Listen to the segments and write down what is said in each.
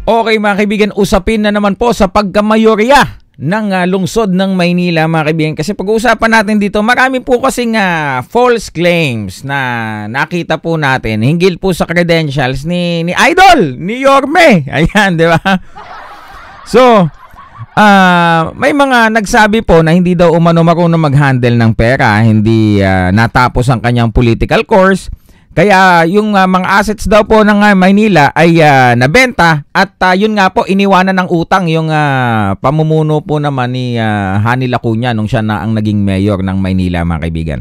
Okay mga kaibigan, usapin na naman po sa pagkamayorya ng lungsod ng Maynila mga kaibigan. Kasi pag-uusapan natin dito, marami po kasing false claims na nakita po natin hinggil po sa credentials ni Idol, ni Yorme. Ayan, di ba? So, may mga nagsabi po na hindi daw umano marunong mag-handle ng pera, hindi natapos ang kanyang political course. Kaya yung mga assets daw po ng Maynila ay nabenta at yun nga po iniwanan ng utang yung pamumuno po naman ni Hani Lacuna nung siya na ang naging mayor ng Maynila mga kaibigan.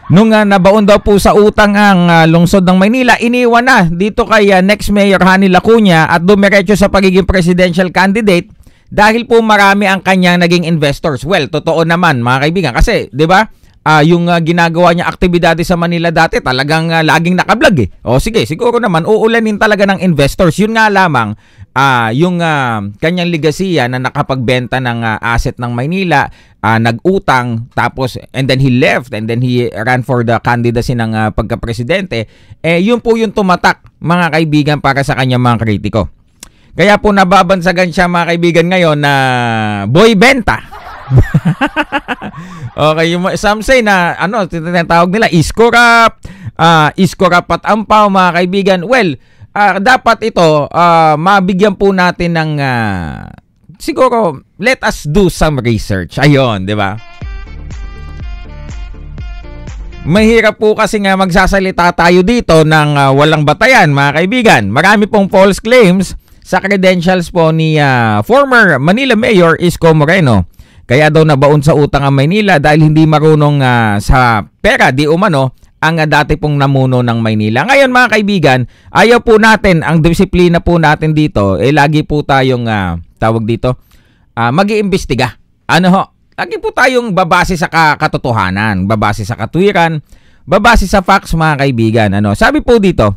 Nung nabaon daw po sa utang ang lungsod ng Maynila, iniwan na dito kay next mayor Hani Lacuna at dumiretso sa pagiging presidential candidate dahil po marami ang kanyang naging investors. Well, totoo naman mga kaibigan kasi 'di ba? Yung ginagawa niya aktibidades sa Manila dati talagang laging nakablog eh. O sige, siguro naman uulanin talaga ng investors. Yun nga lamang yung kanyang legasiya na nakapagbenta ng asset ng Maynila, nag-utang tapos and then he left and then he ran for the candidacy ng pagka-presidente. Yun po yung tumatak mga kaibigan para sa kanyang mga kritiko. Kaya po nababansagan siya mga kaibigan ngayon na boy benta. Okay, some say na tinatawag nila iskorap, iskorap at ampaw mga kaibigan. Well, dapat ito mabigyan po natin ng siguro let us do some research. Ayun, 'di ba? Mahirap po kasi nga magsasalita tayo dito ng walang batayan mga kaibigan. Marami pong false claims sa credentials po ni former Manila Mayor Isko Moreno. Kaya daw nabaon sa utang ang Maynila dahil hindi marunong sa pera di umano ang dati pong namuno ng Maynila. Ngayon mga kaibigan, ayaw po natin, ang disiplina po natin dito, lagi po tayong tawag dito, mag-iimbestiga. Ano ho? Lagi po tayong babase sa katotohanan, babase sa katwiran, babase sa facts mga kaibigan. Sabi po dito,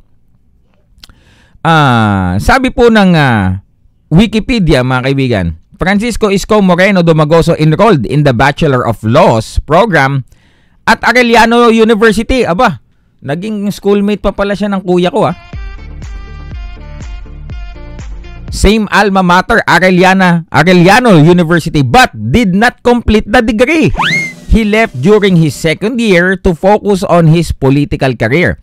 sabi po ng Wikipedia mga kaibigan, Francisco Isko Moreno Domagoso enrolled in the Bachelor of Laws program at Arellano University. Aba, naging schoolmate pa pala siya ng kuya ko Same alma mater, Arellano University, but did not complete the degree. He left during his second year to focus on his political career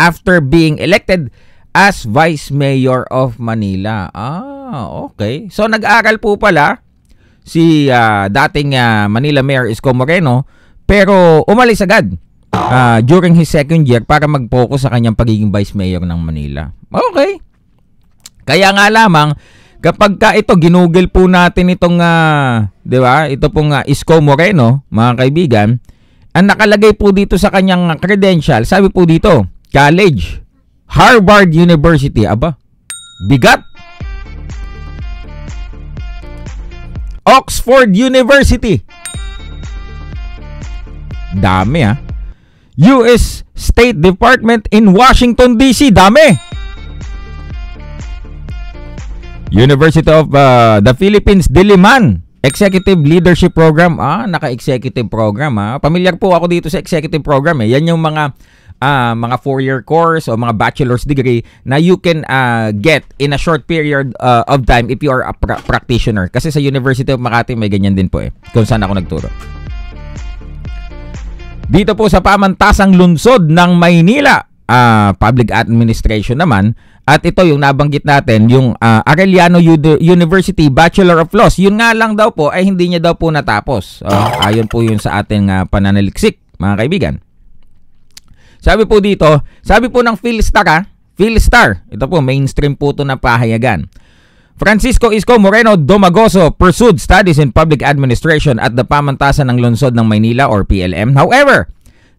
after being elected as Vice Mayor of Manila. Okay. So nag-aral po pala si dating Manila Mayor Isko Moreno pero umalis agad during his second year para mag-focus sa kanyang pagiging Vice Mayor ng Manila. Okay. Kaya nga lamang kapag ito ginugol po natin itong 'di ba? Ito pong Isko Moreno, mga kaibigan, ang nakalagay po dito sa kanyang credential, sabi po dito, college, Harvard University. Aba, bigat. Oxford University. Dami US State Department in Washington DC. Dami. University of the Philippines, Diliman. Executive Leadership Program. Naka-executive program. Pamilyar po ako dito sa executive program. Yan yung mga 4-year course o mga bachelor's degree na you can get in a short period of time if you are a practitioner. Kasi sa University of Makati may ganyan din po kung saan ako nagturo. Dito po sa pamantasang lungsod ng Maynila, public administration naman, at ito yung nabanggit natin, yung Arellano University Bachelor of Laws. Yun nga lang daw po ay hindi niya daw po natapos. Ayon po yun sa ating pananaliksik, mga kaibigan. Sabi po dito, sabi po ng Philstar, ito po, mainstream po ito na pahayagan. Francisco Isko Moreno Domagoso pursued studies in public administration at the pamantasan ng lungsod ng Maynila or PLM. However,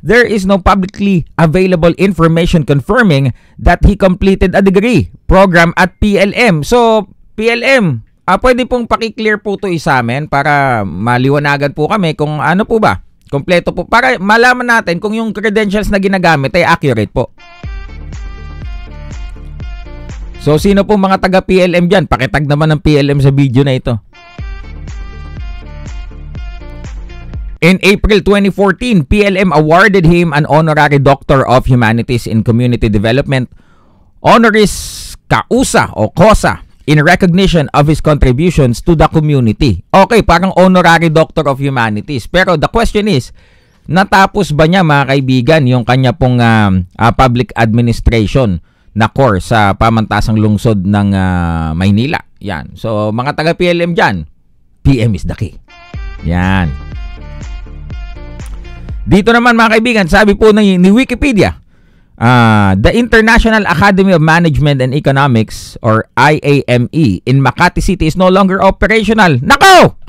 there is no publicly available information confirming that he completed a degree program at PLM. So, PLM, pwede pong paki-clear po ito sa amin para maliwanagan po kami kung ano po ba. Kompleto po para malaman natin kung yung credentials na ginagamit ay accurate po. So sino po mga taga PLM dyan? Pakitag naman ng PLM sa video na ito. In April 2014, PLM awarded him an honorary Doctor of Humanities in Community Development honoris KUSA o KOSA in recognition of his contributions to the community. Okay, parang Honorary Doctor of Humanities. Pero the question is, natapos ba niya, mga kaibigan, yung kanya pong public administration na course sa pamantasang lungsod ng Maynila? Yan. So, mga taga-PLM dyan, PM is the key. Yan. Dito naman, mga kaibigan, sabi po ni Wikipedia, the International Academy of Management and Economics or IAME in Makati City is no longer operational. Nako!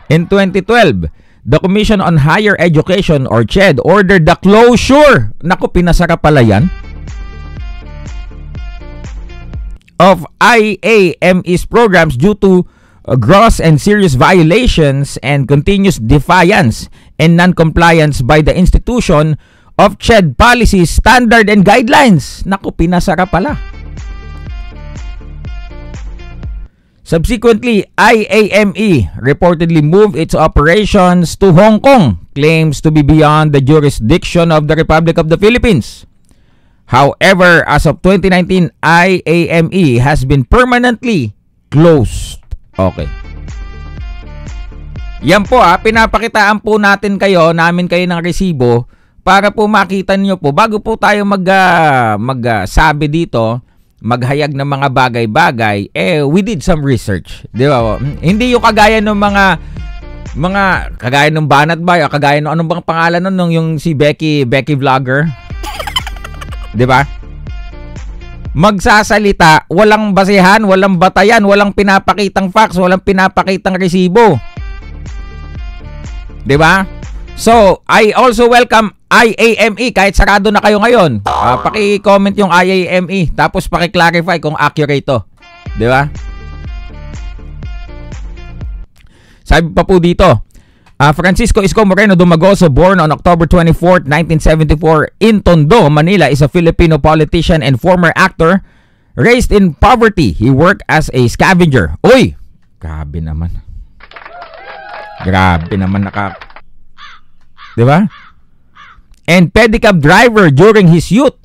In 2012, the Commission on Higher Education or CHED ordered the closure. Nako, pinasara pala yan. Of IAME's programs due to gross and serious violations and continuous defiance and non-compliance by the institution of CHED policies, standard and guidelines. Naku, pinasara pala. Subsequently, IAME reportedly moved its operations to Hong Kong, claims to be beyond the jurisdiction of the Republic of the Philippines. However, as of 2019, IAME has been permanently closed. Okay. Yan po pinapakitaan po natin namin kayo ng resibo para po makita niyo po bago po tayo magsabi dito, maghayag ng mga bagay-bagay, we did some research. Di ba? Hindi yung kagaya ng mga kagaya ng Banat Bay o kagaya ng anong bang pangalan nun yung si Becky Vlogger. Di ba? Magsasalita, walang basehan, walang batayan, walang pinapakitang facts, walang pinapakitang resibo. 'Di ba? So, I also welcome IAME kahit sarado na kayo ngayon. Paki-comment yung IAME tapos paki-clarify kung accurate 'to. 'Di ba? Sabi pa po dito, Francisco Isko Moreno Dumagoso, born on October 24, 1974 in Tondo, Manila, is a Filipino politician and former actor. Raised in poverty, he worked as a scavenger. Uy! Grabe naman. Diba? And pedicab driver during his youth.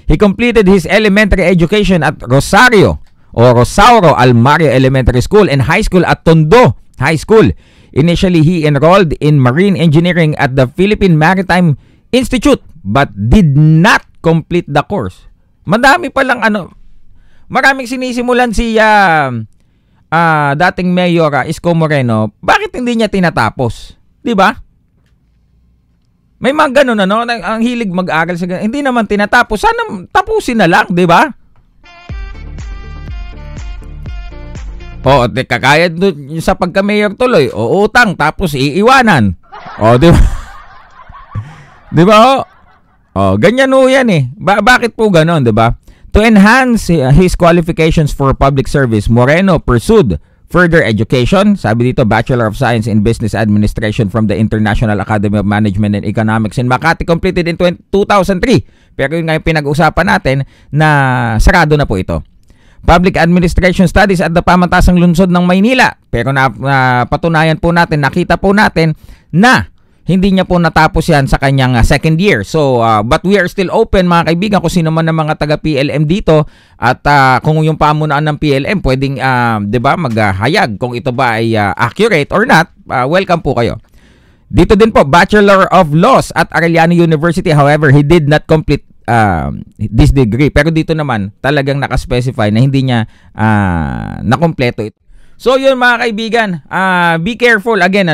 He completed his elementary education at Rosario Almario Elementary School and high school at Tondo High School. Initially, he enrolled in marine engineering at the Philippine Maritime Institute but did not complete the course. Maraming sinisimulan si dating Mayor Isko Moreno. Bakit hindi niya tinatapos? 'Di ba? May mga ganun ang hilig mag-aral sa ganun. Hindi naman tinatapos. Sana tapusin na lang, 'di ba? Kagaya sa pagka-mayor tuloy, utang tapos iiwanan. Di ba? Di ba? Ganyan yan eh. Bakit po ganon, di ba? To enhance his qualifications for public service, Moreno pursued further education. Sabi dito, Bachelor of Science in Business Administration from the International Academy of Management and Economics in Makati, completed in 2003. Pero yun nga yung pinag-usapan natin na sarado na po ito. Public Administration Studies at the Pamantasang Lungsod ng Maynila. Pero patunayan po natin, nakita po natin na hindi niya po natapos yan sa kanyang second year. So, but we are still open, mga kaibigan, kung sino man ng mga taga-PLM dito at kung yung pamunaan ng PLM pwedeng, maghayag kung ito ba ay accurate or not, welcome po kayo. Dito din po, Bachelor of Laws at Arellano University. However, he did not complete this degree. Pero dito naman, talagang nakaspecify na hindi niya nakompleto ito. So yun, mga kaibigan, be careful again,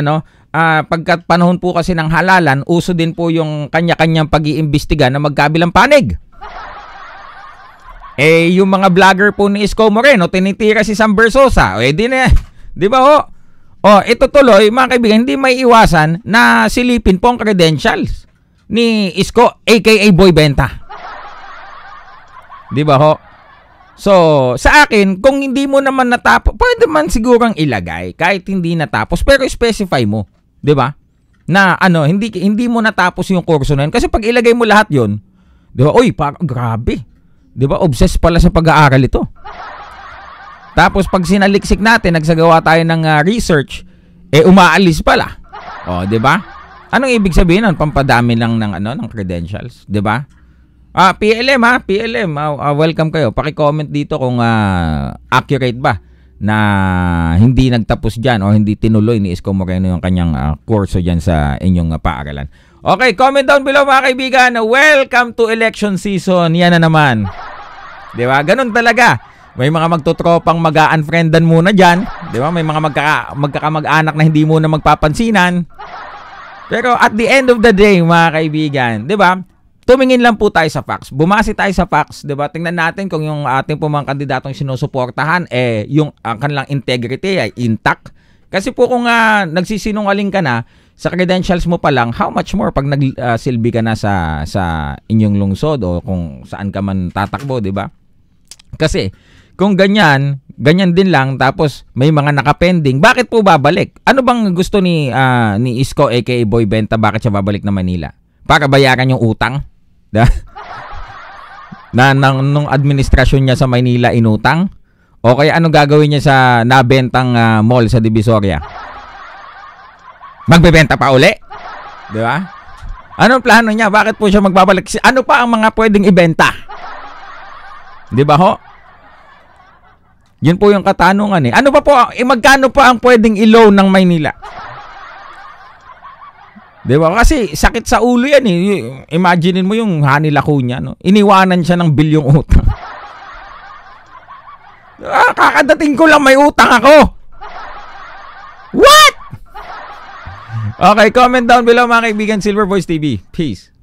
pagkat panahon po kasi ng halalan, uso din po yung kanya-kanyang pag-iimbestiga na magkabilang panig. Yung mga vlogger po ni Isko Moreno, tinitira si Sam Bersosa. Di ba ho? Ito tuloy, mga kaibigan, hindi may iwasan na silipin po ang credentials ni Isko, aka Boy Benta. Di ba ho? So, sa akin, kung hindi mo naman natapos, pwede man sigurang ilagay kahit hindi natapos, pero specify mo, 'di ba? Na hindi mo natapos yung kurso na yun. Kasi pag ilagay mo lahat 'yon, 'di ba? Grabe. 'Di ba? Obsessed pala sa pag-aaral ito. Tapos pag sinaliksik natin, nagsagawa tayo ng research, umaalis pala. 'di ba? Anong ibig sabihin nun? Pampadami lang ng credentials, 'di ba? PLM ha, PLM. Welcome kayo. Paki-comment dito kung accurate ba na hindi nagtapos diyan o hindi tinuloy ni Isko Moreno yung kanyang kurso diyan sa inyong paaralan. Okay, comment down below mga kaibigan. Welcome to election season. Yan na naman. 'Di ba? Ganun talaga. May mga magtotropang mag-unfriendan muna diyan, 'di ba? May mga magkakamag-anak na hindi muna magpapansinan. Pero at the end of the day, mga kaibigan, 'di ba? Tumingin lang po tayo sa facts. Bumase tayo sa facts, 'di ba? Tingnan natin kung yung ating po mga kandidatong sinusuportahan yung kanilang integrity ay intact. Kasi po kung nagsisinungaling ka na sa credentials mo pa lang, how much more pag nagsilbi ka na sa inyong lungsod o kung saan ka man tatakbo, 'di ba? Kasi kung ganyan din lang tapos may mga nakapending, bakit po babalik? Ano bang gusto ni Isko aka Boy Benta, bakit siya babalik na Manila? Para bayaran yung utang? Nung administrasyon niya sa Maynila inutang? O kaya ano gagawin niya sa nabentang mall sa Divisoria? Magbebenta pa uli? Di ba? Anong plano niya? Bakit po siya magbabalik? Ano pa ang mga pwedeng ibenta? Di ba ho? Yun po yung katanungan eh. Ano pa po, magkano pa ang pwedeng i-loan ng Maynila? Di ba? Kasi sakit sa ulo yan eh. Imaginin mo yung Hani Lacuna, no? Iniwanan siya ng bilyong utang. Kakadating ko lang may utang ako. What? Okay, comment down below mga kaibigan. Silver Voice TV. Peace.